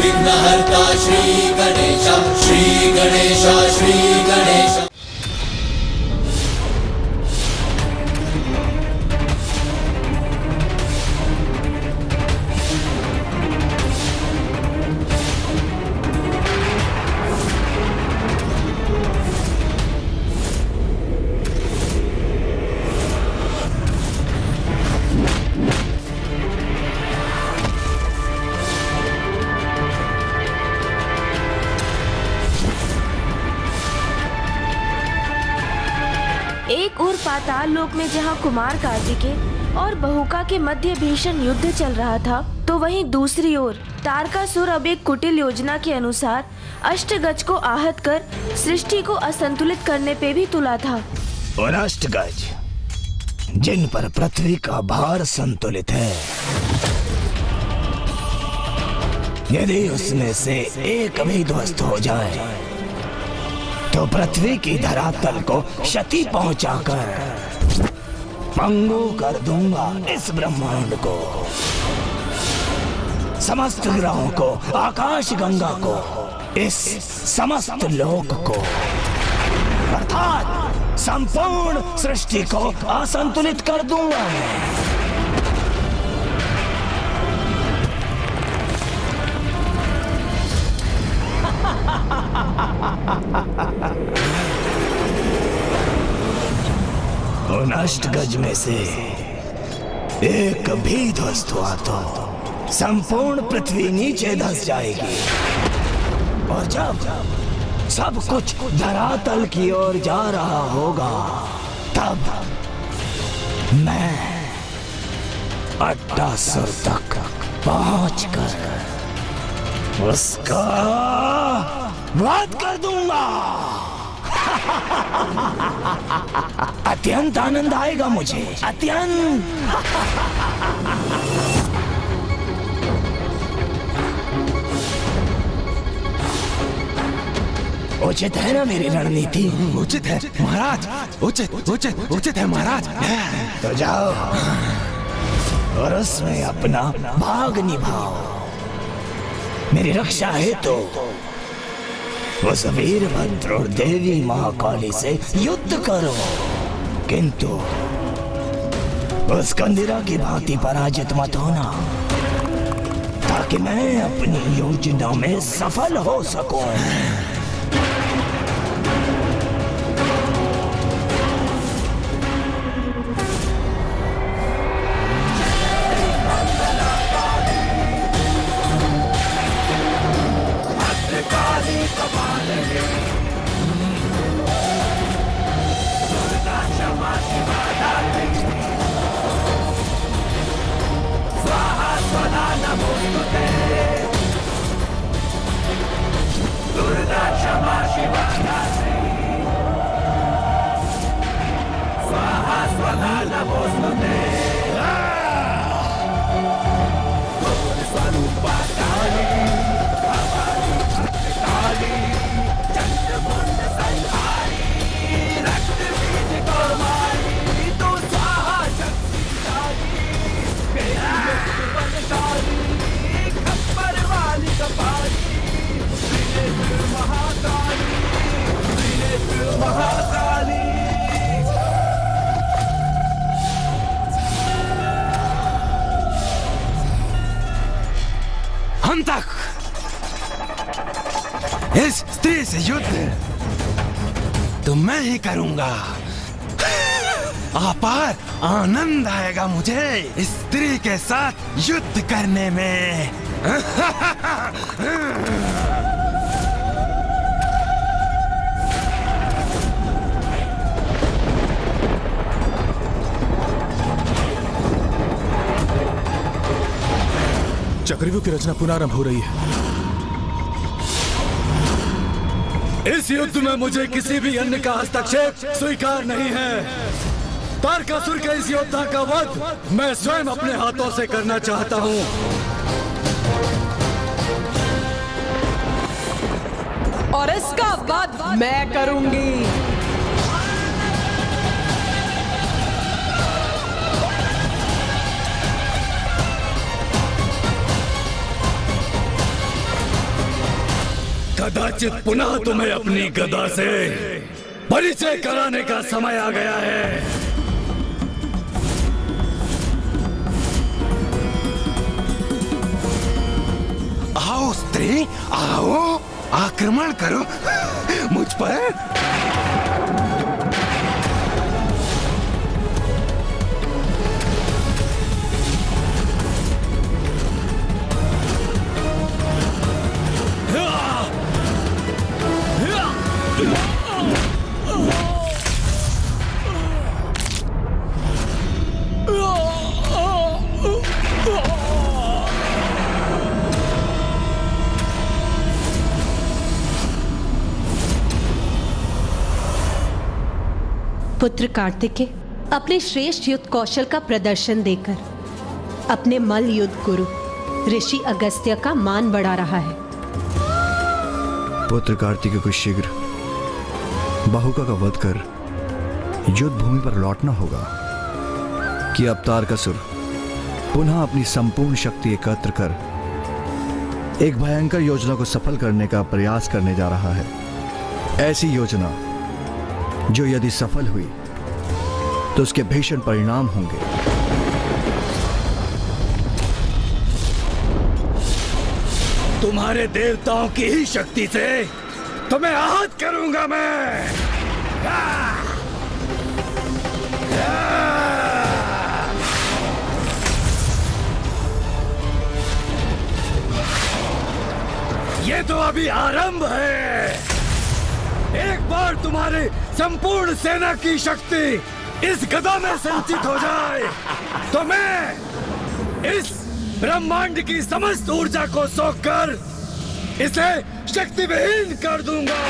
विघ्नहर्ता श्री गणेश, श्री गणेश, श्री गणेश। एक ओर पाताल लोक में जहां कुमार कार्तिकेय और बहुका के मध्य भीषण युद्ध चल रहा था, तो वहीं दूसरी ओर तारकासुर अब एक कुटिल योजना के अनुसार अष्टगज को आहत कर सृष्टि को असंतुलित करने पे भी तुला था। और अष्टगज जिन पर पृथ्वी का भार संतुलित है, यदि उसमें से एक भी ध्वस्त हो जाए तो पृथ्वी की धरातल को क्षति पहुंचाकर पंगु कर दूंगा इस ब्रह्मांड को, समस्त ग्रहों को, आकाश गंगा को, इस समस्त लोक को, अर्थात संपूर्ण सृष्टि को असंतुलित कर दूंगा मैं। उन अष्टगज में से एक भी ध्वस्त हुआ तो संपूर्ण पृथ्वी नीचे धंस जाएगी, और जब सब कुछ धरातल की ओर जा रहा होगा, तब मैं अट्टासुर तक पहुंचकर उसका वध कर दूंगा। अत्यंत आनंद आएगा मुझे, अत्यंत। उचित है ना मेरी रणनीति? उचित है महाराज, उचित उचित उचित है महाराज। तो जाओ और उसमें अपना भाग निभाओ। मेरी रक्षा है तो उस वीरभद्र और देवी महाकाली से युद्ध करो, किंतु उस कंदिरा की भांति पराजित मत होना, ताकि मैं अपनी योजना में सफल हो सकूं। हम तक इस स्त्री से युद्ध तो मैं ही करूंगा। अपार आनंद आएगा मुझे इस स्त्री के साथ युद्ध करने में। चक्रव्यूह की रचना पुनरारंभ हो रही है। इस युद्ध में मुझे किसी भी अन्य का हस्तक्षेप स्वीकार नहीं है। तारकासुर के इस योद्धा का वध मैं स्वयं अपने हाथों से करना चाहता हूं। और इसका वध मैं करूंगी। कदाचित पुनः तुम्हें अपनी गदा से परिचय कराने का समय आ गया है। आओ स्त्री, आओ, आक्रमण करो मुझ पर। पुत्र कार्तिकेय अपने श्रेष्ठ युद्ध कौशल का प्रदर्शन देकर अपने मल्ल युद्ध गुरु ऋषि अगस्त्य का मान बढ़ा रहा है। पुत्र कार्तिकेय को शीघ्र बाहुका का वध कर युद्ध भूमि पर लौटना होगा कि अब तारकासुर पुनः अपनी संपूर्ण शक्ति एकत्र कर एक भयंकर योजना को सफल करने का प्रयास करने जा रहा है। ऐसी योजना जो यदि सफल हुई तो उसके भीषण परिणाम होंगे। तुम्हारे देवताओं की ही शक्ति से तुम्हें आहत करूंगा मैं। ये तो अभी आरंभ है। एक बार तुम्हारी संपूर्ण सेना की शक्ति इस गदा में संचित हो जाए तो मैं इस ब्रह्मांड की समस्त ऊर्जा को सोखकर इसे शक्ति विहीन कर दूंगा।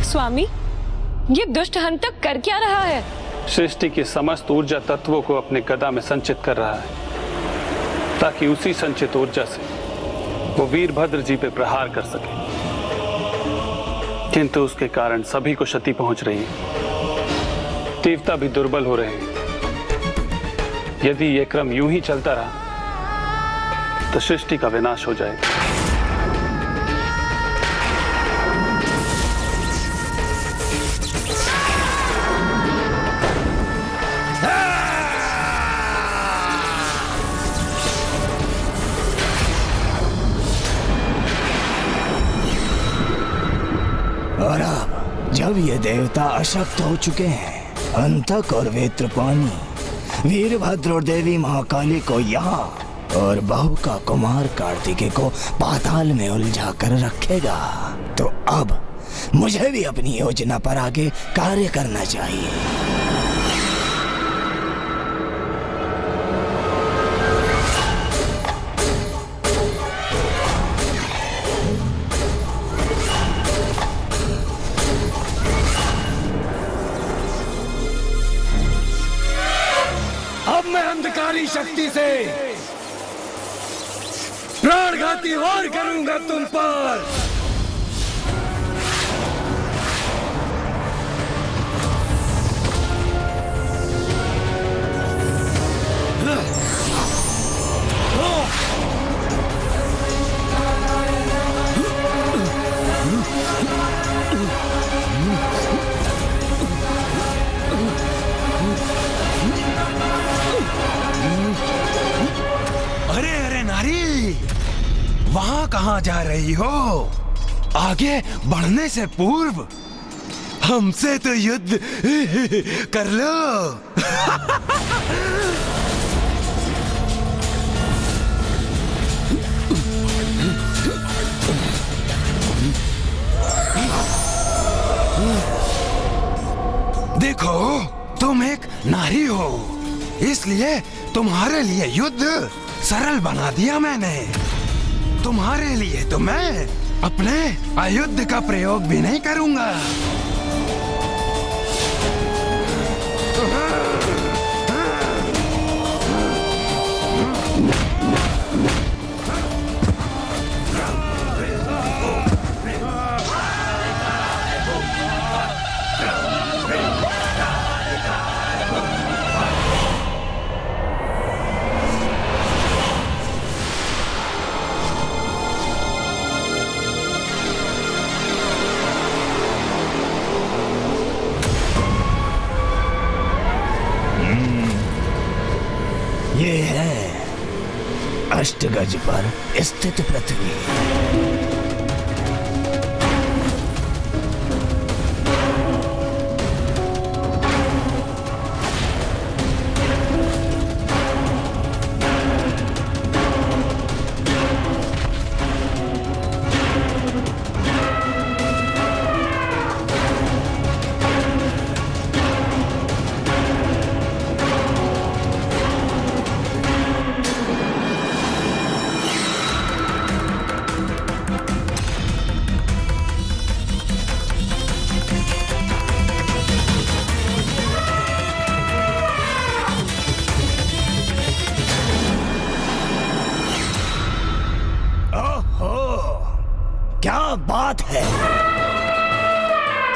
स्वामी, ये दुष्ट हंतक कर क्या रहा है? सृष्टि की समस्त ऊर्जा तत्वों को अपने गदा में संचित कर रहा है ताकि उसी संचित ऊर्जा से वो वीरभद्र जी पे प्रहार कर सके। किंतु उसके कारण सभी को क्षति पहुंच रही है। देवता भी दुर्बल हो रहे हैं। यदि ये क्रम यूं ही चलता रहा तो सृष्टि का विनाश हो जाएगा। और अब जब ये देवता अशक्त हो चुके हैं, अंतक और वेत्रपानी वीरभद्र और देवी महाकाली को यहाँ और बाहुका कुमार कार्तिकेय को पाताल में उलझा कर रखेगा, तो अब मुझे भी अपनी योजना पर आगे कार्य करना चाहिए। अंधकारी शक्ति से प्राणघाती वार करूंगा तुम पर। अरे अरे नारी, कहाँ जा रही हो? आगे बढ़ने से पूर्व हमसे तो युद्ध कर लो। देखो, तुम एक नारी हो, इसलिए तुम्हारे लिए युद्ध सरल बना दिया मैंने। तुम्हारे लिए तो मैं अपने आयुध का प्रयोग भी नहीं करूंगा। ये है अष्टगज पर स्थित पृथ्वी। क्या बात है!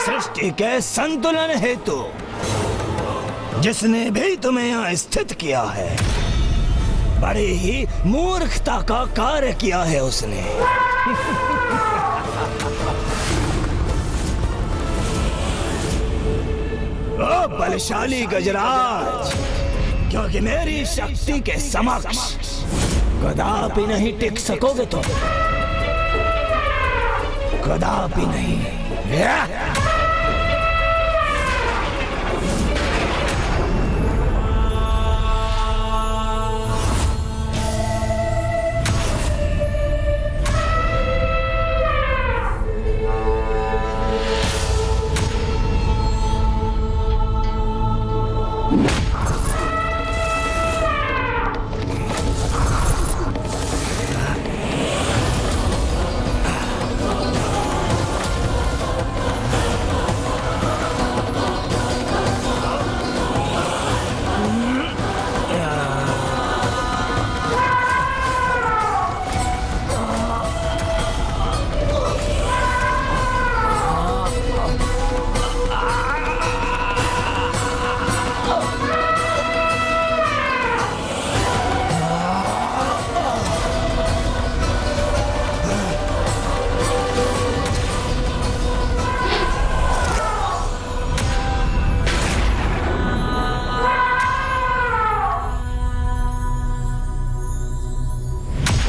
सृष्टि के संतुलन हेतु जिसने भी तुम्हें यहाँ स्थित किया है, बड़ी ही मूर्खता का कार्य किया है उसने। ओ बलशाली गजराज, क्योंकि मेरी शक्ति के समक्ष कदापि नहीं टिक सकोगे तुम, कदापि नहीं।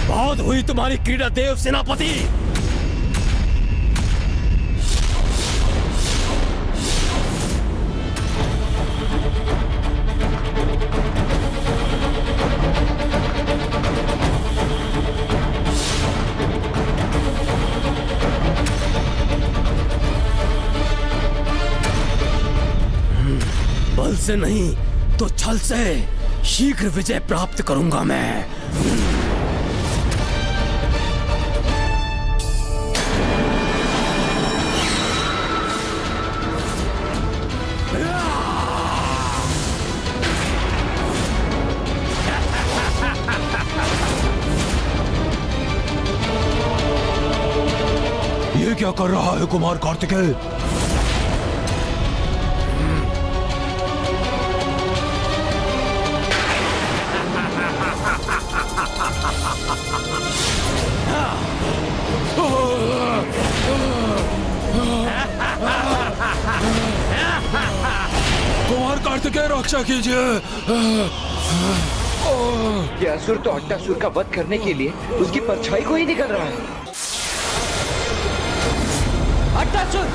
बहुत हुई तुम्हारी क्रीड़ा देव सेनापति। बल से नहीं तो छल से शीघ्र विजय प्राप्त करूंगा मैं। ये क्या कर रहा है कुमार कार्तिकेय? कुमार कार्तिकेय रक्षा कीजिए। ये असुर तो अट्टासुर का वध करने के लिए उसकी परछाई को ही निकल रहा है। अट्टासुर!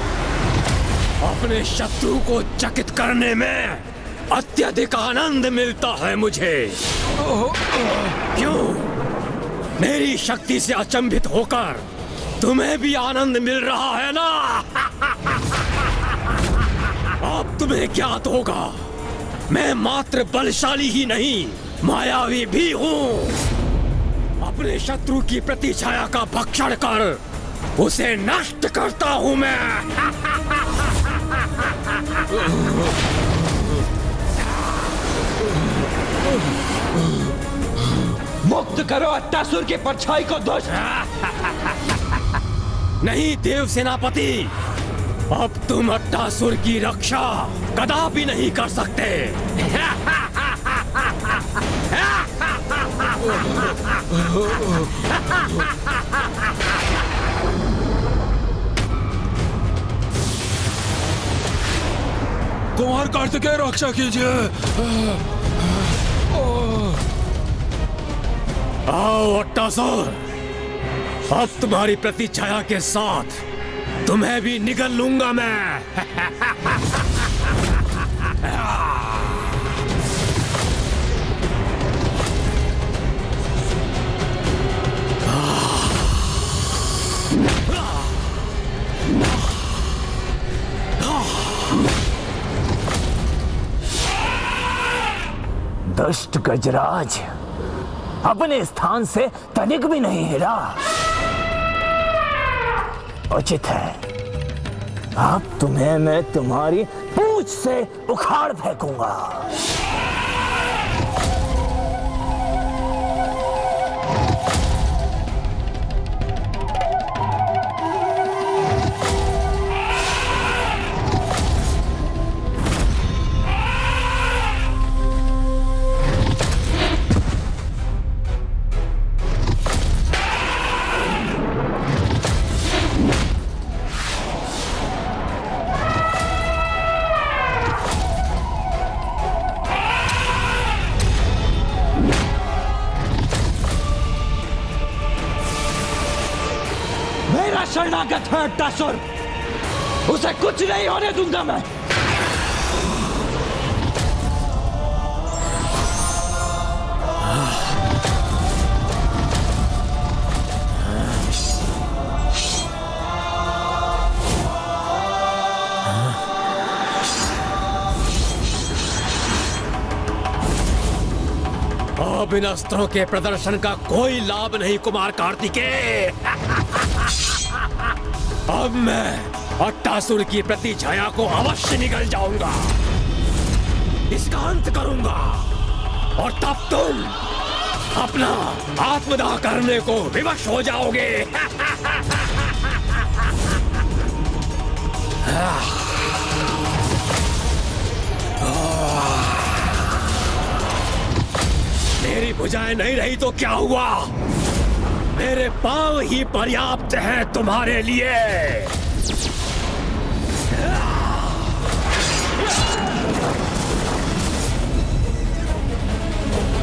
अपने शत्रु को चकित करने में अत्यधिक आनंद मिलता है मुझे। क्यों? मेरी शक्ति से अचंभित होकर तुम्हें भी आनंद मिल रहा है ना? अब तुम्हें ज्ञात होगा, मैं मात्र बलशाली ही नहीं, मायावी भी हूँ। अपने शत्रु की प्रतिछाया का भक्षण कर उसे नष्ट करता हूँ मैं। मुक्त करो अट्टासुर की परछाई को दुष्ट। नहीं देव सेनापति, अब तुम अट्टासुर की रक्षा कदापि नहीं कर सकते। कुमार कार्तिकेय रक्षा कीजिए। आओ अट्टासुर, अब तुम्हारी प्रतिछाया के साथ तुम्हें भी निगल लूंगा मैं। दुष्ट गजराज अपने स्थान से तनिक भी नहीं हिला। उचित है, अब तुम्हें मैं तुम्हारी पूंछ से उखाड़ फेंकूंगा। शरणागत है अट्टासुर, उसे कुछ नहीं होने दूंगा मैं। अब इन अस्त्रों के प्रदर्शन का कोई लाभ नहीं कुमार कार्तिकेय। अब मैं अट्टासुर की प्रतिछाया को अवश्य निगल जाऊंगा, इसका अंत करूंगा, और तब तुम अपना आत्मदाह करने को विवश हो जाओगे। मेरी भुजाएं नहीं रही तो क्या हुआ? मेरे पांव ही पर्याप्त हैं तुम्हारे लिए।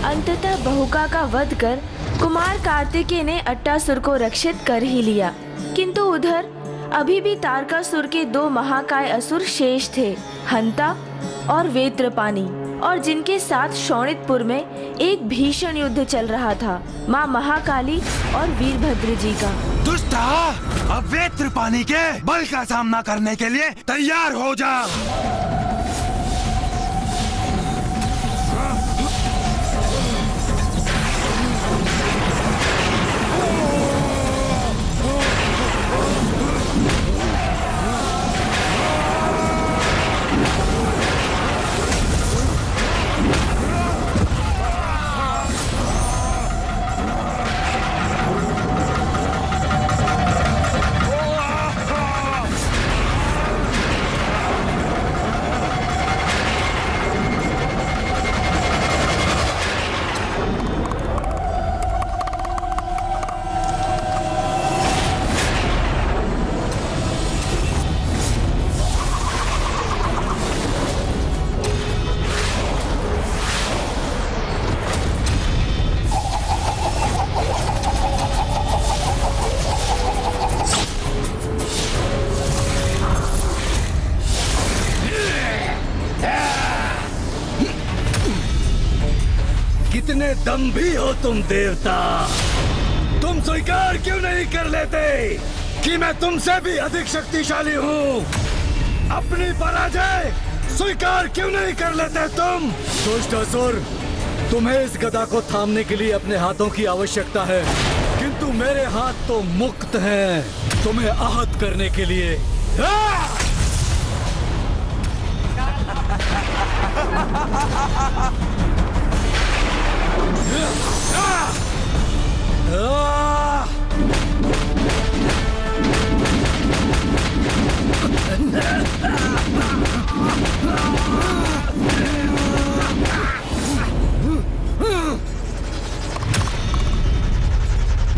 अंततः बहुका का वध कर कुमार कार्तिकेय ने अट्टासुर को रक्षित कर ही लिया, किंतु उधर अभी भी तारकासुर के दो महाकाय असुर शेष थे, हंता और वेत्रपानी, और जिनके साथ शोणितपुर में एक भीषण युद्ध चल रहा था माँ महाकाली और वीरभद्र जी का। दुष्टा, अब वेत्रपानी के बल का सामना करने के लिए तैयार हो जा। दम्भी हो तुम देवता। तुम स्वीकार क्यों नहीं कर लेते कि मैं तुमसे भी अधिक शक्तिशाली हूँ? अपनी पराजय स्वीकार क्यों नहीं कर लेते तुम? दुष्ट असुर, तुम्हें इस गदा को थामने के लिए अपने हाथों की आवश्यकता है, किंतु मेरे हाथ तो मुक्त हैं तुम्हें आहत करने के लिए।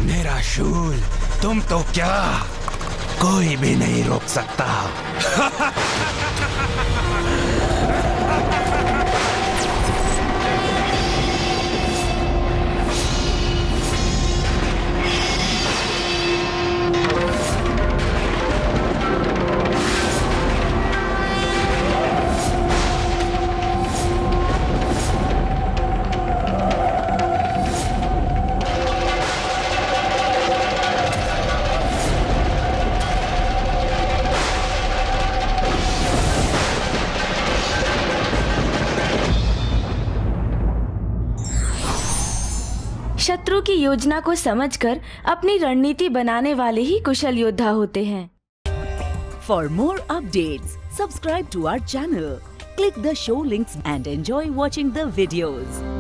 मेरा शूल तुम तो क्या कोई भी नहीं रोक सकता। शत्रु की योजना को समझकर अपनी रणनीति बनाने वाले ही कुशल योद्धा होते हैं। For more updates, subscribe to our channel, click the show links and enjoy watching the videos.